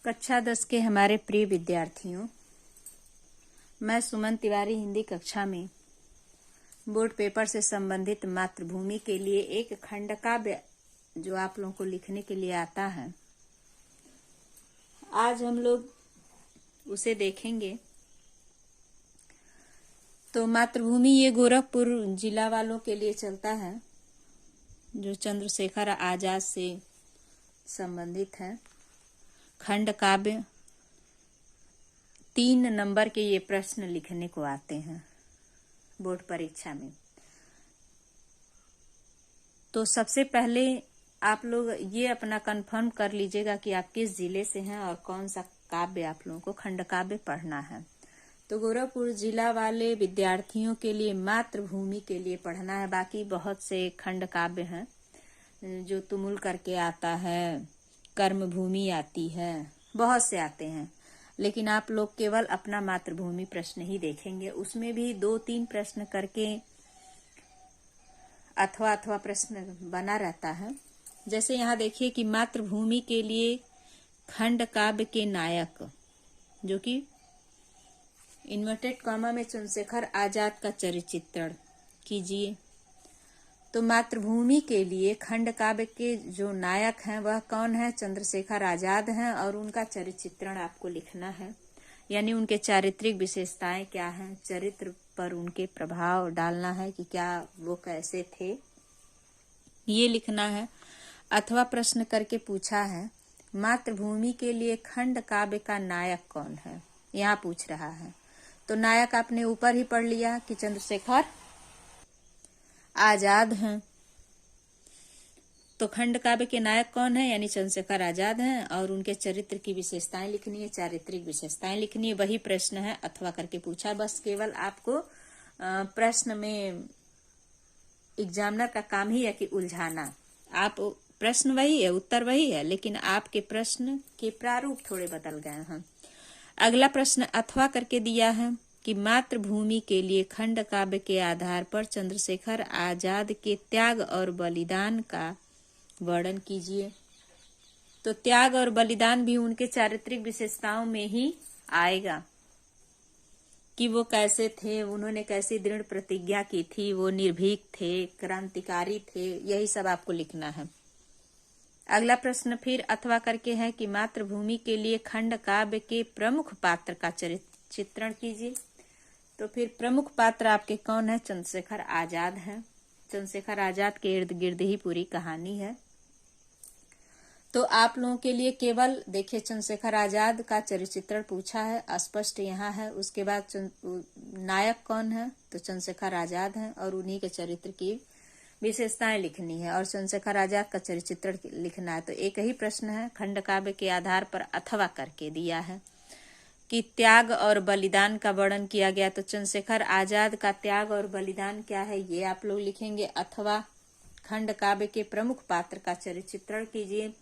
कक्षा 10 के हमारे प्रिय विद्यार्थियों, मैं सुमन तिवारी हिंदी कक्षा में बोर्ड पेपर से संबंधित मातृभूमि के लिए एक खंड काव्य जो आप लोगों को लिखने के लिए आता है, आज हम लोग उसे देखेंगे। तो मातृभूमि ये गोरखपुर जिला वालों के लिए चलता है, जो चंद्रशेखर आजाद से संबंधित है। खंड काव्य 3 नंबर के ये प्रश्न लिखने को आते हैं बोर्ड परीक्षा में। तो सबसे पहले आप लोग ये अपना कंफर्म कर लीजिएगा कि आप किस जिले से हैं और कौन सा काव्य आप लोगों को खंड काव्य पढ़ना है। तो गोरखपुर जिला वाले विद्यार्थियों के लिए मातृभूमि के लिए पढ़ना है। बाकी बहुत से खंड काव्य हैं जो तुमुल करके आता है, कर्म भूमि आती है, बहुत से आते हैं, लेकिन आप लोग केवल अपना मातृभूमि प्रश्न ही देखेंगे। उसमें भी 2-3 प्रश्न करके अथवा प्रश्न बना रहता है। जैसे यहाँ देखिए कि मातृभूमि के लिए खंड काव्य के नायक, जो कि इन्वर्टेड कॉमा में चंद्रशेखर आजाद का चरित्रण कीजिए। तो मातृभूमि के लिए खंड काव्य के जो नायक हैं वह कौन है? चंद्रशेखर आजाद हैं, और उनका चरित्रण आपको लिखना है, यानी उनके चारित्रिक विशेषताएं क्या हैं, चरित्र पर उनके प्रभाव डालना है कि क्या वो कैसे थे, ये लिखना है। अथवा प्रश्न करके पूछा है मातृभूमि के लिए खंड काव्य का नायक कौन है, यहाँ पूछ रहा है। तो नायक आपने ऊपर ही पढ़ लिया कि चंद्रशेखर आजाद हैं। तो खंड काव्य के नायक कौन है, यानी चंद्रशेखर आजाद हैं, और उनके चरित्र की विशेषताएं लिखनी है, चारित्रिक विशेषताएं लिखनी है। वही प्रश्न है, अथवा करके पूछा। बस केवल आपको प्रश्न में एग्जामिनर का काम ही है कि उलझाना। आप प्रश्न वही है, उत्तर वही है, लेकिन आपके प्रश्न के प्रारूप थोड़े बदल गए हैं। अगला प्रश्न अथवा करके दिया है कि मातृभूमि के लिए खंड काव्य के आधार पर चंद्रशेखर आजाद के त्याग और बलिदान का वर्णन कीजिए। तो त्याग और बलिदान भी उनके चारित्रिक विशेषताओं में ही आएगा कि वो कैसे थे, उन्होंने कैसी दृढ़ प्रतिज्ञा की थी, वो निर्भीक थे, क्रांतिकारी थे, यही सब आपको लिखना है। अगला प्रश्न फिर अथवा करके है कि मातृभूमि के लिए खंड काव्य के प्रमुख पात्र का चित्रण कीजिए। तो फिर प्रमुख पात्र आपके कौन है? चंद्रशेखर आजाद हैं। चंद्रशेखर आजाद के इर्द गिर्द ही पूरी कहानी है। तो आप लोगों के लिए केवल देखिए चंद्रशेखर आजाद का चरित्रण पूछा है, स्पष्ट यहाँ है। उसके बाद नायक कौन है? तो चंद्रशेखर आजाद हैं, और उन्हीं के चरित्र की विशेषताएं लिखनी है और चंद्रशेखर आजाद का चरित्रण लिखना है। तो एक ही प्रश्न है, खंड काव्य के आधार पर अथवा करके दिया है कि त्याग और बलिदान का वर्णन किया गया। तो चंद्रशेखर आजाद का त्याग और बलिदान क्या है, ये आप लोग लिखेंगे। अथवा खंड काव्य के प्रमुख पात्र का चरित्रण कीजिए।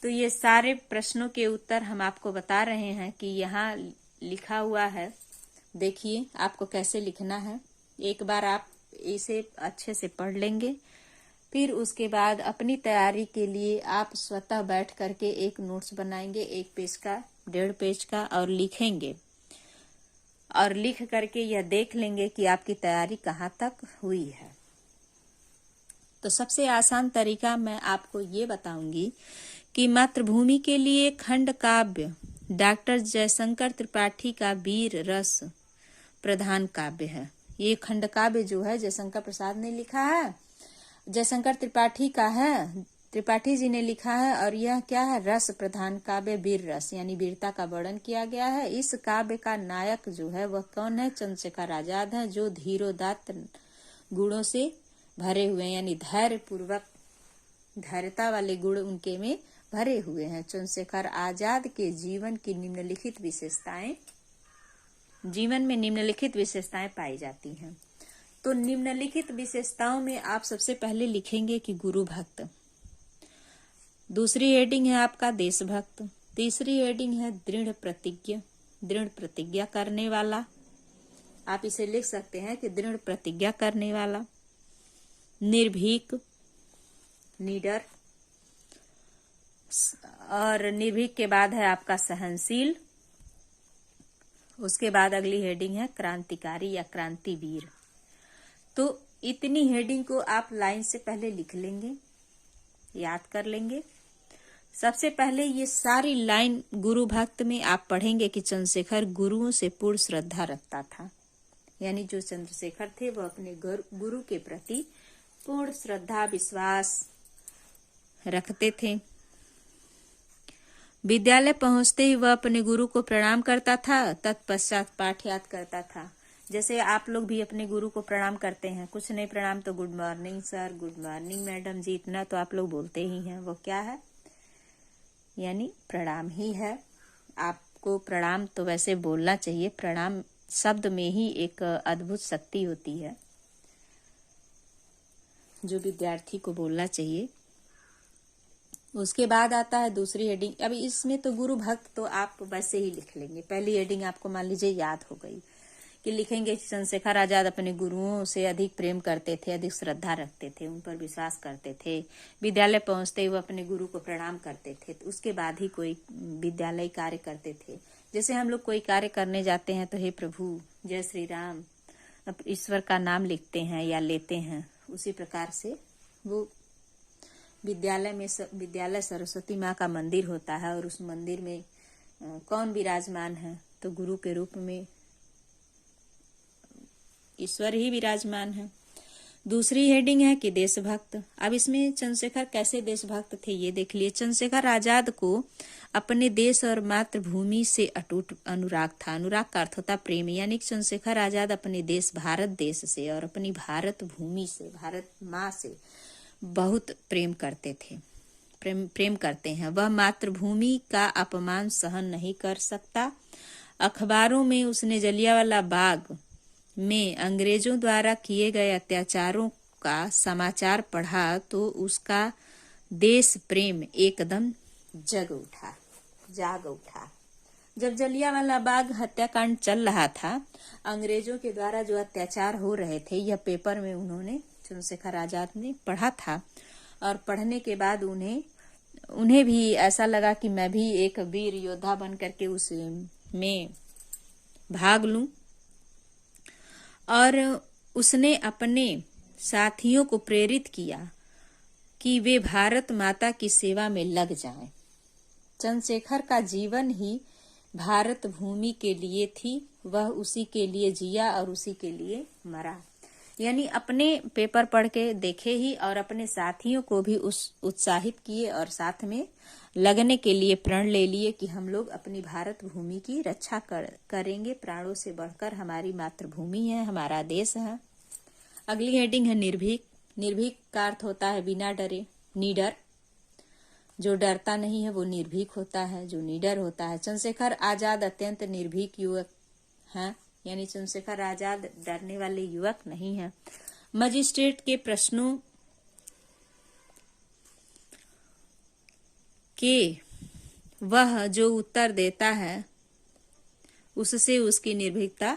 तो ये सारे प्रश्नों के उत्तर हम आपको बता रहे हैं कि यहाँ लिखा हुआ है। देखिए आपको कैसे लिखना है। एक बार आप इसे अच्छे से पढ़ लेंगे, फिर उसके बाद अपनी तैयारी के लिए आप स्वतः बैठ करके एक नोट्स बनाएंगे, 1 पेज का, 1.5 पेज का, और लिखेंगे। और लिख करके यह देख लेंगे कि आपकी तैयारी कहाँ तक हुई है। तो सबसे आसान तरीका मैं आपको ये बताऊंगी कि मातृभूमि के लिए खंड काव्य डॉक्टर जयशंकर त्रिपाठी का वीर रस प्रधान काव्य है। ये खंड काव्य जो है जयशंकर प्रसाद ने लिखा है, जयशंकर त्रिपाठी का है, त्रिपाठी जी ने लिखा है। और यह क्या है? रस प्रधान काव्य, वीर रस, यानी वीरता का वर्णन किया गया है। इस काव्य का नायक जो है वह कौन है? चंद्रशेखर आजाद है, जो धीरोदात्त गुणों से भरे हुए हैं, यानी धैर्य पूर्वक, धैर्यता वाले गुण उनके में भरे हुए हैं। चंद्रशेखर आजाद के जीवन में निम्नलिखित विशेषताएं पाई जाती हैं। तो निम्नलिखित विशेषताओं में आप सबसे पहले लिखेंगे कि गुरु भक्त। दूसरी हेडिंग है आपका देशभक्त। तीसरी हेडिंग है दृढ़ प्रतिज्ञा करने वाला। आप इसे लिख सकते हैं कि दृढ़ प्रतिज्ञा करने वाला, निर्भीक, निडर, और निर्भीक के बाद है आपका सहनशील। उसके बाद अगली हेडिंग है क्रांतिकारी या क्रांतिवीर। तो इतनी हेडिंग को आप लाइन से पहले लिख लेंगे, याद कर लेंगे। सबसे पहले ये सारी लाइन गुरु भक्त में आप पढ़ेंगे कि चंद्रशेखर गुरुओं से पूर्ण श्रद्धा रखता था। यानी जो चंद्रशेखर थे वह अपने गुरु के प्रति पूर्ण श्रद्धा विश्वास रखते थे। विद्यालय पहुंचते ही वह अपने गुरु को प्रणाम करता था, तत्पश्चात पाठ याद करता था। जैसे आप लोग भी अपने गुरु को प्रणाम करते हैं, कुछ नहीं प्रणाम तो good morning sir, good morning madam ji, इतना तो आप लोग बोलते ही हैं। वो क्या है? यानी प्रणाम ही है। आपको प्रणाम तो वैसे बोलना चाहिए, प्रणाम शब्द में ही एक अद्भुत शक्ति होती है जो विद्यार्थी को बोलना चाहिए। उसके बाद आता है दूसरी हेडिंग। अब इसमें तो गुरु भक्त तो आप वैसे ही लिख लेंगे। पहली हेडिंग आपको मान लीजिए याद हो गई कि लिखेंगे चंद्रशेखर आजाद अपने गुरुओं से अधिक प्रेम करते थे, अधिक श्रद्धा रखते थे, उन पर विश्वास करते थे। विद्यालय पहुंचते ही वो अपने गुरु को प्रणाम करते थे। तो उसके बाद ही कोई विद्यालय कार्य करते थे। जैसे हम लोग कोई कार्य करने जाते हैं तो हे प्रभु, जय श्री राम, ईश्वर का नाम लिखते हैं या लेते हैं, उसी प्रकार से वो विद्यालय सरस्वती माँ का मंदिर होता है और उस मंदिर में कौन विराजमान है? तो गुरु के रूप में ईश्वर ही विराजमान है। दूसरी हेडिंग है कि देशभक्त। अब इसमें चंद्रशेखर कैसे देशभक्त थे ये देख लिए। चंद्रशेखर आजाद को अपने देश और मातृभूमि से अटूट अनुराग था। अनुराग का अर्थ होता प्रेम। यानी चंद्रशेखर आजाद अपने देश भारत देश से और अपनी भारत भूमि से, भारत माँ से बहुत प्रेम करते थे, प्रेम करते हैं। वह मातृभूमि का अपमान सहन नहीं कर सकता। अखबारों में उसने जलियांवाला बाग में अंग्रेजों द्वारा किए गए अत्याचारों का समाचार पढ़ा तो उसका देश प्रेम एकदम जाग उठा। जब जलियांवाला बाग हत्याकांड चल रहा था, अंग्रेजों के द्वारा जो अत्याचार हो रहे थे, यह पेपर में उन्होंने चंद्रशेखर आजाद ने पढ़ा था। और पढ़ने के बाद उन्हें भी ऐसा लगा कि मैं भी एक वीर योद्धा बन करके उसमें भाग लूं। और उसने अपने साथियों को प्रेरित किया कि वे भारत माता की सेवा में लग जाएं। चंद्रशेखर का जीवन ही भारत भूमि के लिए थी। वह उसी के लिए जिया और उसी के लिए मरा। यानी अपने पेपर पढ़ के देखे ही और अपने साथियों को भी उत्साहित किए और साथ में लगने के लिए प्रण ले लिए कि हम लोग अपनी भारत भूमि की रक्षा करेंगे। प्राणों से बढ़कर हमारी मातृभूमि है, हमारा देश है। अगली हेडिंग है निर्भीक। निर्भीक का अर्थ होता है बिना डरे, निडर। जो डरता नहीं है वो निर्भीक होता है, जो निडर होता है। चंद्रशेखर आजाद अत्यंत निर्भीक युवक हैं। यानी चंद्रशेखर आजाद डरने वाले युवक नहीं है। मजिस्ट्रेट के प्रश्नों के वह जो उत्तर देता है उससे उसकी निर्भीकता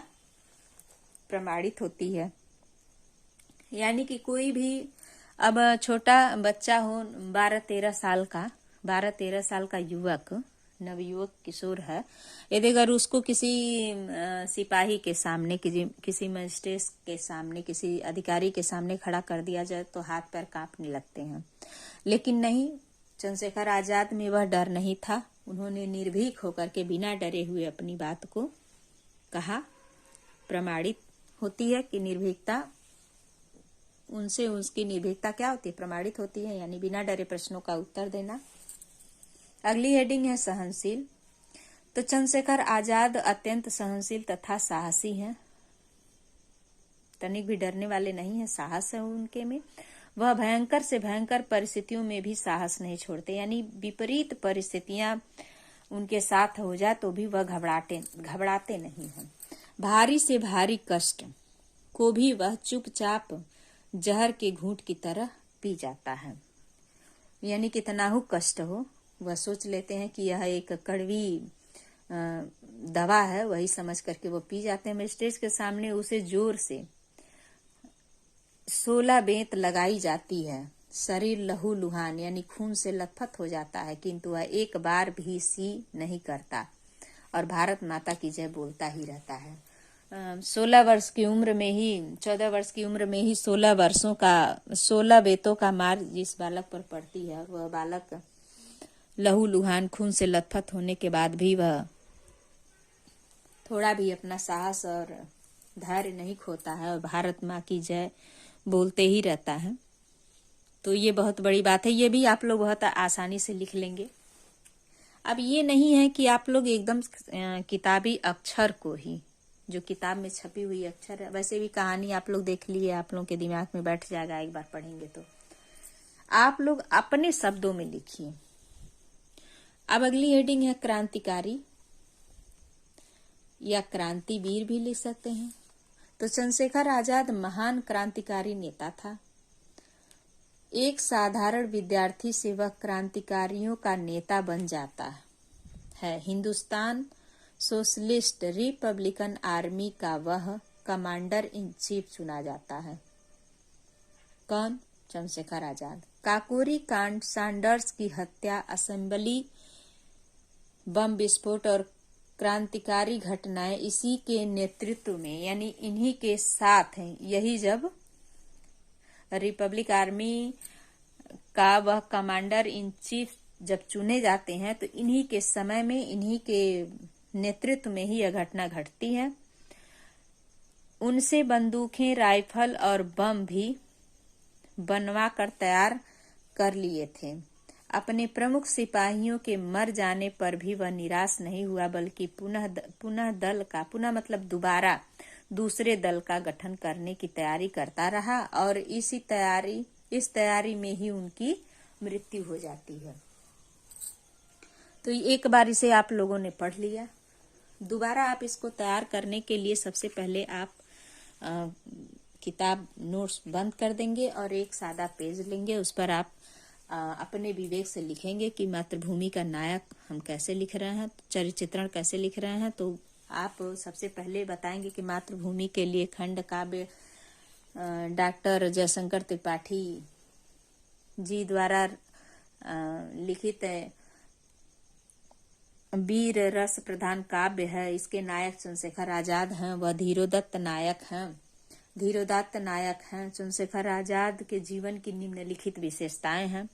प्रमाणित होती है। यानी कि कोई भी अब छोटा बच्चा हो, 12-13 साल का युवक, नवयुवक किशोर है, यदि अगर उसको किसी सिपाही के सामने, किसी मजिस्ट्रेट के सामने, किसी अधिकारी के सामने खड़ा कर दिया जाए तो हाथ पैर कांपने लगते हैं। लेकिन नहीं, चंद्रशेखर आजाद में वह डर नहीं था। उन्होंने निर्भीक होकर के बिना डरे हुए अपनी बात को कहा। प्रमाणित होती है कि निर्भीकता, उनसे उसकी निर्भीकता क्या होती है? प्रमाणित होती है। यानी बिना डरे प्रश्नों का उत्तर देना। अगली हेडिंग है सहनशील। तो चंद्रशेखर आजाद अत्यंत सहनशील तथा साहसी हैं। तनिक भी डरने वाले नहीं है, साहस है उनके में। वह भयंकर से भयंकर परिस्थितियों में भी साहस नहीं छोड़ते। यानी विपरीत परिस्थितियां उनके साथ हो जाए तो भी वह घबराते नहीं हैं। भारी से भारी कष्ट को भी वह चुपचाप जहर के घूंट की तरह पी जाता है। यानी कितना हो कष्ट हो, वह सोच लेते हैं कि यह एक कड़वी दवा है, वही समझ करके वो पी जाते हैं। मजिस्ट्रेट के सामने उसे जोर से 16 बेंत लगाई जाती है। शरीर लहू लुहान यानी खून से लथपथ हो जाता है, किंतु वह एक बार भी सी नहीं करता और भारत माता की जय बोलता ही रहता है। 14 वर्ष की उम्र में ही 14 वर्ष की उम्र में ही 16 बेतों का मार जिस बालक पर पड़ती है और वह बालक लहू लुहान खून से लथपथ होने के बाद भी वह थोड़ा भी अपना साहस और धैर्य नहीं खोता है और भारत माँ की जय बोलते ही रहता है, तो ये बहुत बड़ी बात है। ये भी आप लोग बहुत आसानी से लिख लेंगे। अब ये नहीं है कि आप लोग एकदम किताबी अक्षर को ही, जो किताब में छपी हुई अक्षर है, वैसे भी कहानी आप लोग देख लिए, आप लोगों के दिमाग में बैठ जाएगा एक बार पढ़ेंगे तो। आप लोग अपने शब्दों में लिखिए। अब अगली हेडिंग है क्रांतिकारी या क्रांतिवीर भी लिख सकते हैं। तो चंद्रशेखर आजाद महान क्रांतिकारी नेता था। एक साधारण विद्यार्थी से वह क्रांतिकारियों का नेता बन जाता है। हिंदुस्तान सोशलिस्ट रिपब्लिकन आर्मी का वह कमांडर इन चीफ चुना जाता है। कौन? चंद्रशेखर आजाद। काकोरी कांड, सैंडर्स की हत्या, असेंबली बम विस्फोट और क्रांतिकारी घटनाएं इसी के नेतृत्व में यानी इन्हीं के साथ हैं। यही जब रिपब्लिक आर्मी का वह कमांडर इन चीफ जब चुने जाते हैं तो इन्हीं के समय में, इन्हीं के नेतृत्व में ही यह घटना घटती है। उनसे बंदूकें, राइफल और बम भी बनवा कर तैयार कर लिए थे। अपने प्रमुख सिपाहियों के मर जाने पर भी वह निराश नहीं हुआ, बल्कि पुनः मतलब दोबारा दूसरे दल का गठन करने की तैयारी करता रहा और इस तैयारी में ही उनकी मृत्यु हो जाती है। तो एक बार इसे आप लोगों ने पढ़ लिया। दोबारा आप इसको तैयार करने के लिए सबसे पहले आप किताब नोट्स बंद कर देंगे और एक सादा पेज लेंगे। उस पर आप अपने विवेक से लिखेंगे कि मातृभूमि का नायक हम कैसे लिख रहे हैं, चरित्र चित्रण कैसे लिख रहे हैं। तो आप सबसे पहले बताएंगे कि मातृभूमि के लिए खंड काव्य डॉक्टर जयशंकर त्रिपाठी जी द्वारा लिखित वीर रस प्रधान काव्य है। इसके नायक चंद्रशेखर आजाद हैं, वह धीरोदत्त नायक हैं। चंद्रशेखर आजाद के जीवन की निम्नलिखित विशेषताएं हैं,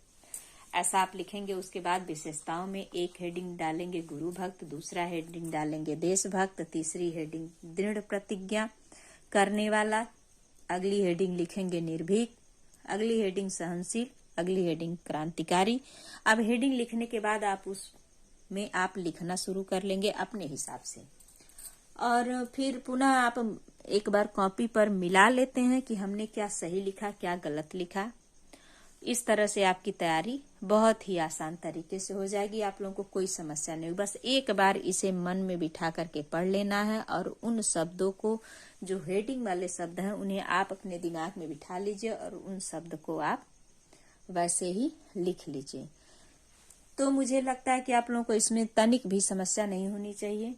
ऐसा आप लिखेंगे। उसके बाद विशेषताओं में एक हेडिंग डालेंगे गुरु भक्त, दूसरा हेडिंग डालेंगे देशभक्त, तीसरी हेडिंग दृढ़ प्रतिज्ञा करने वाला, अगली हेडिंग लिखेंगे निर्भीक, अगली हेडिंग सहनशील, अगली हेडिंग क्रांतिकारी। अब हेडिंग लिखने के बाद आप उसमें आप लिखना शुरू कर लेंगे अपने हिसाब से और फिर पुनः आप एक बार कॉपी पर मिला लेते हैं कि हमने क्या सही लिखा, क्या गलत लिखा। इस तरह से आपकी तैयारी बहुत ही आसान तरीके से हो जाएगी। आप लोगों को कोई समस्या नहीं, बस एक बार इसे मन में बिठा करके पढ़ लेना है और उन शब्दों को, जो हेडिंग वाले शब्द हैं, उन्हें आप अपने दिमाग में बिठा लीजिए और उन शब्द को आप वैसे ही लिख लीजिए। तो मुझे लगता है कि आप लोगों को इसमें तनिक भी समस्या नहीं होनी चाहिए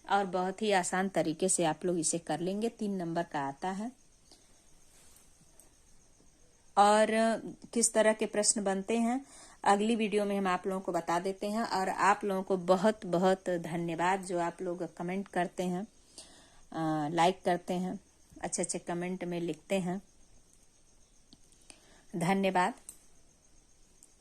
और बहुत ही आसान तरीके से आप लोग इसे कर लेंगे। 3 नंबर का आता है और किस तरह के प्रश्न बनते हैं अगली वीडियो में हम आप लोगों को बता देते हैं। और आप लोगों को बहुत बहुत धन्यवाद जो आप लोग कमेंट करते हैं, लाइक करते हैं, अच्छे अच्छे कमेंट में लिखते हैं। धन्यवाद।